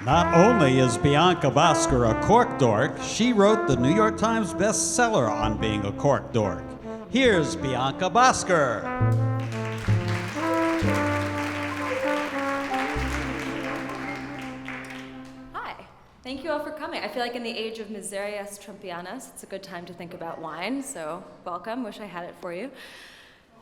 Not only is Bianca Bosker a Cork Dork, she wrote the New York Times bestseller on being a Cork Dork. Here's Bianca Bosker. Hi, thank you all for coming. I feel like in the age of miserias trumpianas, it's a good time to think about wine, so welcome. Wish I had it for you.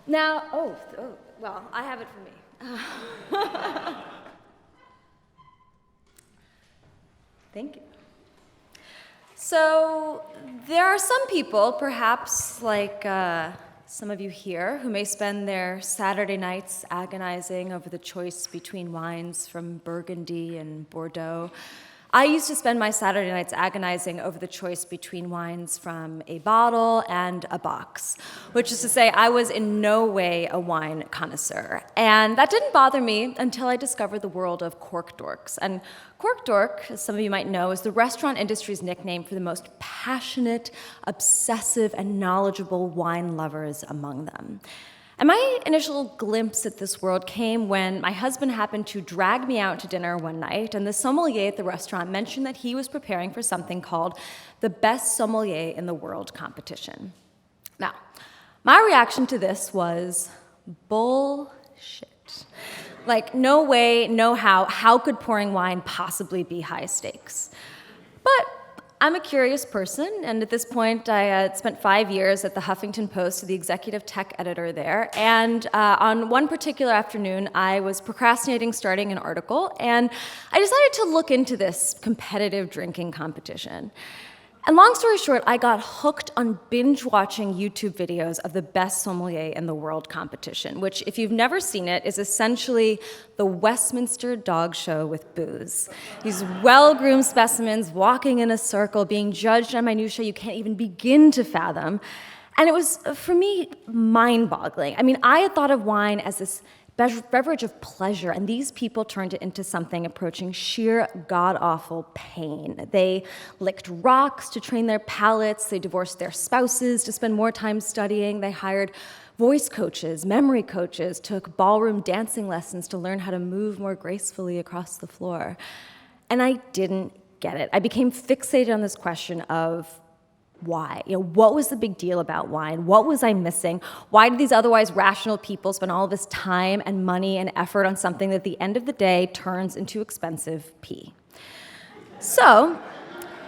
Now, well, I have it for me. Thank you. So there are some people, perhaps like some of you here, who may spend their Saturday nights agonizing over the choice between wines from Burgundy and Bordeaux. I used to spend my Saturday nights agonizing over the choice between wines from a bottle and a box, which is to say I was in no way a wine connoisseur. And that didn't bother me until I discovered the world of Cork Dorks. And Cork Dork, as some of you might know, is the restaurant industry's nickname for the most passionate, obsessive, and knowledgeable wine lovers among them. And my initial glimpse at this world came when my husband happened to drag me out to dinner one night, and the sommelier at the restaurant mentioned that he was preparing for something called the Best Sommelier in the World competition. Now, my reaction to this was bullshit. Like, no way, no how could pouring wine possibly be high stakes? But I'm a curious person, and at this point, I had spent 5 years at the Huffington Post, the executive tech editor there, and on one particular afternoon, I was procrastinating starting an article, and I decided to look into this competitive drinking competition. And long story short, I got hooked on binge-watching YouTube videos of the Best Sommelier in the World competition, which, if you've never seen it, is essentially the Westminster dog show with booze. These well-groomed specimens walking in a circle, being judged on minutiae you can't even begin to fathom. And it was, for me, mind-boggling. I mean, I had thought of wine as this beverage of pleasure, and these people turned it into something approaching sheer god-awful pain. They licked rocks to train their palates, they divorced their spouses to spend more time studying, they hired voice coaches, memory coaches, took ballroom dancing lessons to learn how to move more gracefully across the floor. And I didn't get it. I became fixated on this question of why? What was the big deal about wine? What was I missing? Why did these otherwise rational people spend all this time and money and effort on something that at the end of the day turns into expensive pee? So,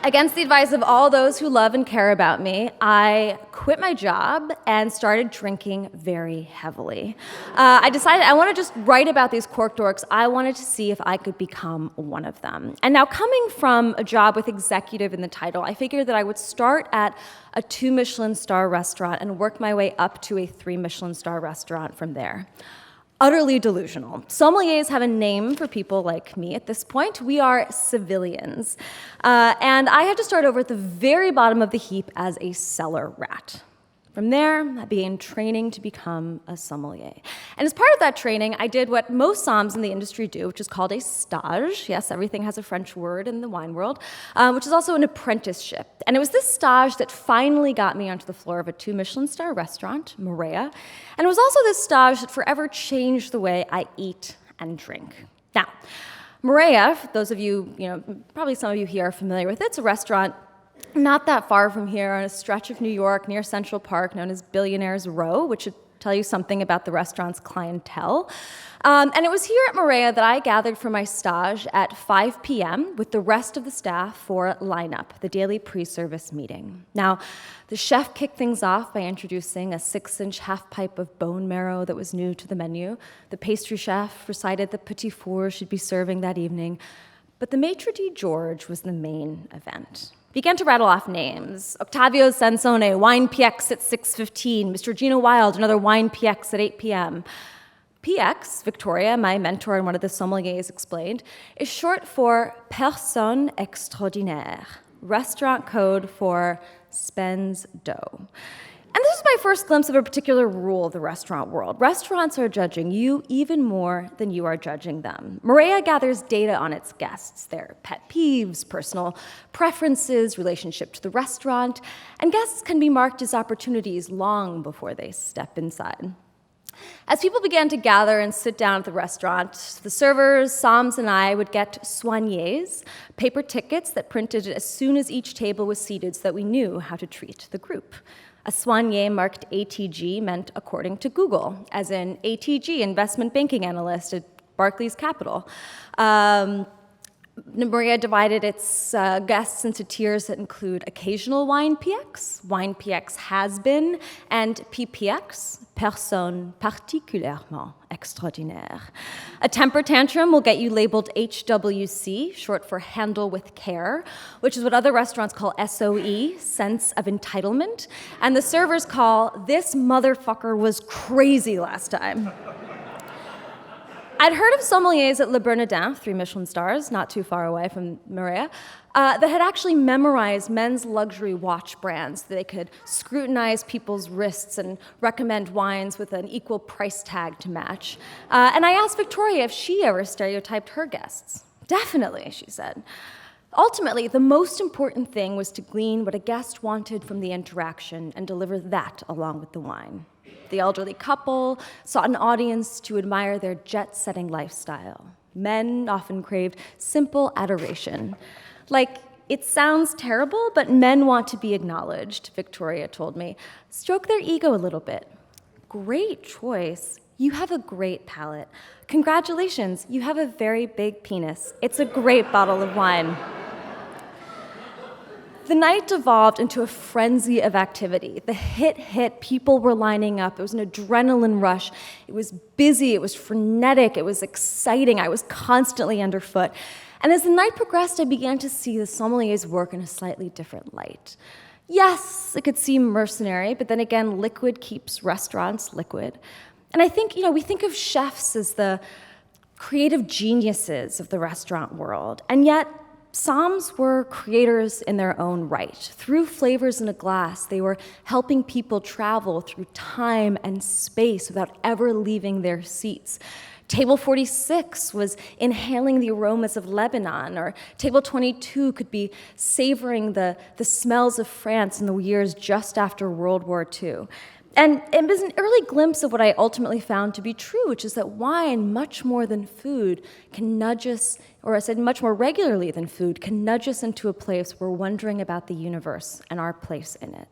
against the advice of all those who love and care about me, I quit my job and started drinking very heavily. I decided I want to just write about these Cork Dorks. I wanted to see if I could become one of them. And now, coming from a job with executive in the title, I figured that I would start at a 2 Michelin star restaurant and work my way up to a 3 Michelin star restaurant from there. Utterly delusional. Sommeliers have a name for people like me at this point. We are civilians. And I had to start over at the very bottom of the heap as a cellar rat. From there, I began training to become a sommelier. And as part of that training, I did what most somms in the industry do, which is called a stage. Yes, everything has a French word in the wine world, which is also an apprenticeship. And it was this stage that finally got me onto the floor of a 2 Michelin star restaurant, Maria. And it was also this stage that forever changed the way I eat and drink. Now, Maria, for those of you, probably some of you here are familiar with it, it's a restaurant not that far from here on a stretch of New York near Central Park known as Billionaires Row, which should tell you something about the restaurant's clientele. And it was here at Maria that I gathered for my stage at 5 p.m. with the rest of the staff for lineup, the daily pre-service meeting. Now, the chef kicked things off by introducing a 6-inch half pipe of bone marrow that was new to the menu. The pastry chef recited the petit four she'd be serving that evening. But the maitre d' George was the main event. Began to rattle off names. Octavio Sansone, wine PX at 6:15. Mr. Gino Wild, another wine PX at 8 p.m. PX, Victoria, my mentor and one of the sommeliers, explained, is short for Personne Extraordinaire, restaurant code for spends dough. And this is my first glimpse of a particular rule of the restaurant world. Restaurants are judging you even more than you are judging them. Maria gathers data on its guests, their pet peeves, personal preferences, relationship to the restaurant, and guests can be marked as opportunities long before they step inside. As people began to gather and sit down at the restaurant, the servers, Sams, and I would get soignés, paper tickets that printed as soon as each table was seated so that we knew how to treat the group. A soigné marked ATG meant according to Google, as in ATG, investment banking analyst at Barclays Capital. Maria divided its guests into tiers that include occasional wine PX has been, and PPX, personne particulièrement extraordinaire. A temper tantrum will get you labeled HWC, short for handle with care, which is what other restaurants call SOE, sense of entitlement, and the servers call this motherfucker was crazy last time. I'd heard of sommeliers at Le Bernardin, 3 Michelin stars, not too far away from Maria, that had actually memorized men's luxury watch brands so that they could scrutinize people's wrists and recommend wines with an equal price tag to match. And I asked Victoria if she ever stereotyped her guests. Definitely, she said. Ultimately, the most important thing was to glean what a guest wanted from the interaction and deliver that along with the wine. The elderly couple sought an audience to admire their jet-setting lifestyle. Men often craved simple adoration. Like, it sounds terrible, but men want to be acknowledged, Victoria told me. Stroke their ego a little bit. Great choice. You have a great palate. Congratulations, you have a very big penis. It's a great bottle of wine. The night devolved into a frenzy of activity. The hit, people were lining up. It was an adrenaline rush. It was busy, it was frenetic, it was exciting. I was constantly underfoot. And as the night progressed, I began to see the sommelier's work in a slightly different light. Yes, it could seem mercenary, but then again, liquid keeps restaurants liquid. And I think, we think of chefs as the creative geniuses of the restaurant world, and yet Soms were creators in their own right. Through flavors in a glass, they were helping people travel through time and space without ever leaving their seats. Table 46 was inhaling the aromas of Lebanon, or Table 22 could be savoring the smells of France in the years just after World War II. And it was an early glimpse of what I ultimately found to be true, which is that wine, much more than food, can nudge us, or I said much more regularly than food, can nudge us into a place where we're wondering about the universe and our place in it.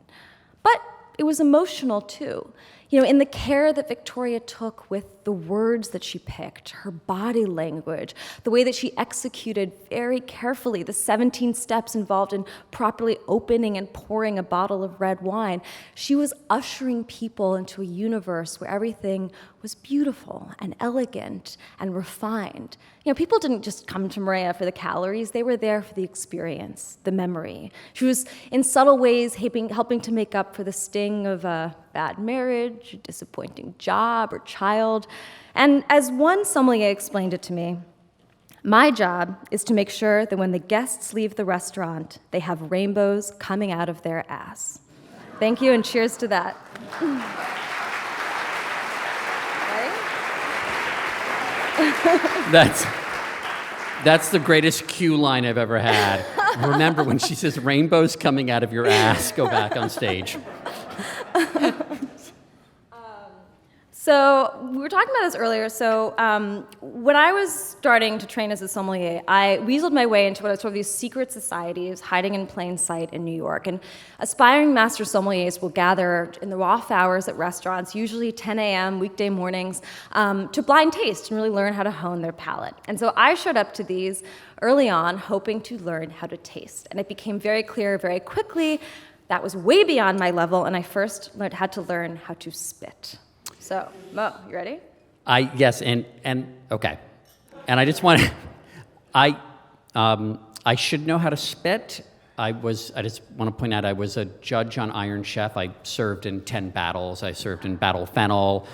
But it was emotional, too. In the care that Victoria took with the words that she picked, her body language, the way that she executed very carefully the 17 steps involved in properly opening and pouring a bottle of red wine, she was ushering people into a universe where everything was beautiful and elegant and refined. People didn't just come to Maria for the calories, they were there for the experience, the memory. She was, in subtle ways, helping to make up for the sting of a bad marriage, a disappointing job or child. And as one sommelier explained it to me, my job is to make sure that when the guests leave the restaurant, they have rainbows coming out of their ass. Thank you, and cheers to that. That's the greatest cue line I've ever had. Remember, when she says rainbows coming out of your ass, go back on stage. So we were talking about this earlier. So when I was starting to train as a sommelier, I weaseled my way into what are sort of these secret societies hiding in plain sight in New York. And aspiring master sommeliers will gather in the off hours at restaurants, usually 10 a.m. weekday mornings, to blind taste and really learn how to hone their palate. And so I showed up to these early on, hoping to learn how to taste. And it became very clear very quickly that was way beyond my level, and I first had to learn how to spit. So, Mo, you ready? Yes, and okay. And I just want to, I should know how to spit. I just want to point out I was a judge on Iron Chef. I served in 10 battles. I served in Battle Fennel,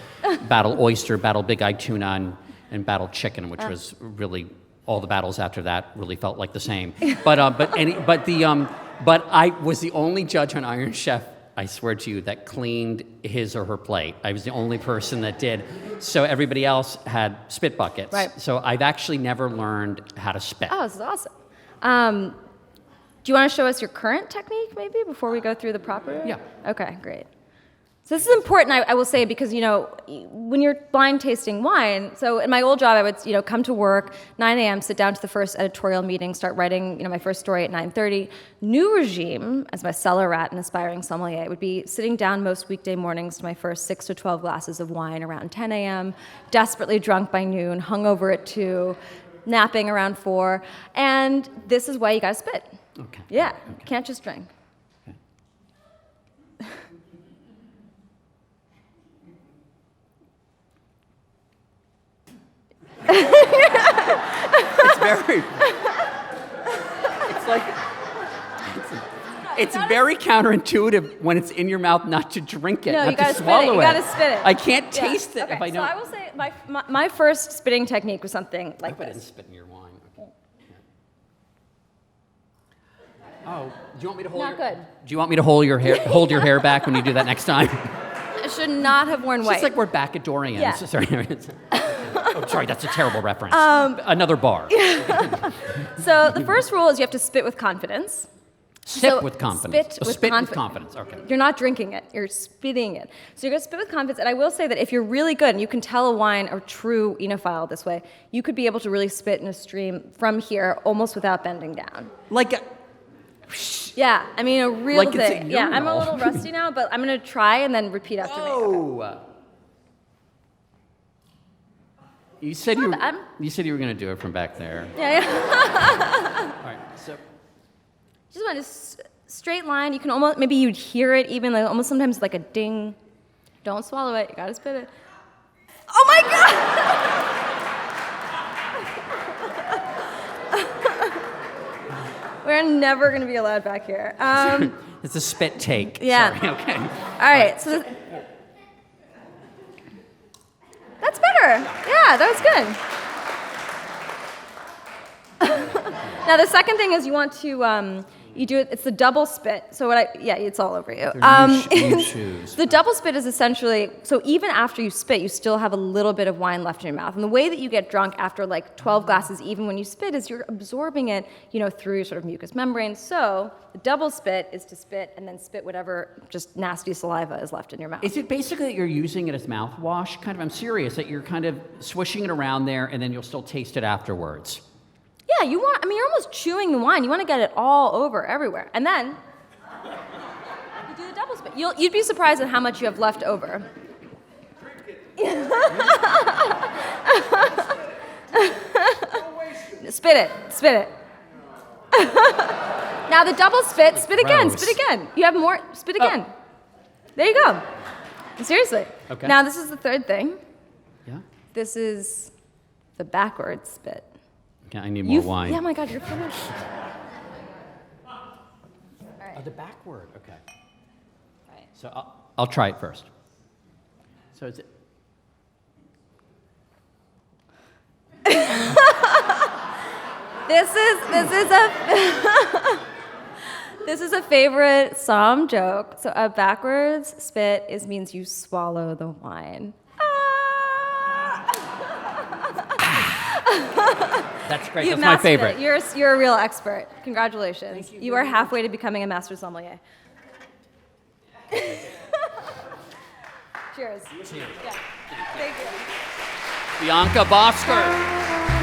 Battle Oyster, Battle Big Eye Tuna, and Battle Chicken, which was really, all the battles after that really felt like the same. But I was the only judge on Iron Chef, I swear to you, that cleaned his or her plate. I was the only person that did. So everybody else had spit buckets. Right. So I've actually never learned how to spit. Oh, this is awesome. Do you want to show us your current technique, maybe, before we go through the proper? Yeah. Okay, great. So this is important, I will say, because, when you're blind tasting wine, so in my old job, I would, come to work, 9 a.m., sit down to the first editorial meeting, start writing, my first story at 9:30. New regime, as my cellar rat and aspiring sommelier, would be sitting down most weekday mornings to my first 6 to 12 glasses of wine around 10 a.m., desperately drunk by noon, hungover at 2, napping around 4, and this is why you gotta spit. Okay. Yeah, Okay. can't just drink. It's very. It's like. It's very counterintuitive when it's in your mouth not to drink it, No, not you gotta to spit swallow it. You gotta spit it. I can't Yeah. taste it Okay, if I don't. So I will say my first spitting technique was something I like hope I didn't this. spit in your wine. Okay. Oh, do you want me to hold Not your? good. Do you want me to hold your hair back when you do that next time? I should not have worn It's white. just like we're back at Dorian's. Yeah. Sorry. Oh, sorry, that's a terrible reference. Another bar. So the first rule is you have to spit with confidence. Sip So with confidence. spit Oh, with spit with confi- confidence. Okay. You're not drinking it, you're spitting it. So you're gonna spit with confidence, and I will say that if you're really good, and you can tell a wine a true enophile this way, you could be able to really spit in a stream from here almost without bending down. Like a, Yeah, I mean a real Like it's a thing. Yeah, I'm a urinal. little rusty now, but I'm gonna try and then repeat after me. Okay. oh. You said Not bad. you said you were going to do it from back there. Yeah, yeah. All right. So Just want a straight line. You can almost, maybe you'd hear it even, like almost sometimes like a ding. Don't swallow it, you gotta spit it. Oh my God! We're never gonna be allowed back here. it's a spit take. Yeah. Sorry. Okay. All right, so that's better. Yeah, that was good. Now the second thing is you want to you do it. It's the double spit. So it's all over you. New shoes. The double spit is essentially so even after you spit, you still have a little bit of wine left in your mouth. And the way that you get drunk after like 12 glasses, even when you spit, is you're absorbing it, through your sort of mucous membrane. So the double spit is to spit and then spit whatever just nasty saliva is left in your mouth. Is it basically that you're using it as mouthwash? Kind of. I'm serious. That you're kind of swishing it around there, and then you'll still taste it afterwards. Yeah, you're almost chewing the wine. You want to get it all over everywhere. And then you do the double spit. You'd be surprised at how much you have left over. Spit it. Now the double spit again. You have more, spit again. There you go. Seriously. Okay. Now this is the third thing. Yeah. This is the backwards spit. Okay, I need more wine. Yeah, my God, you're finished. Oh, the backward. Okay. Right. So I'll try it first. So is it? This is a favorite Somm joke. So a backwards spit means you swallow the wine. That's great. You That's my mastered favorite. it. You're a real expert. Congratulations. You are halfway to becoming a master sommelier. Cheers. Cheers. Yeah. Thank you. Bianca Bosker.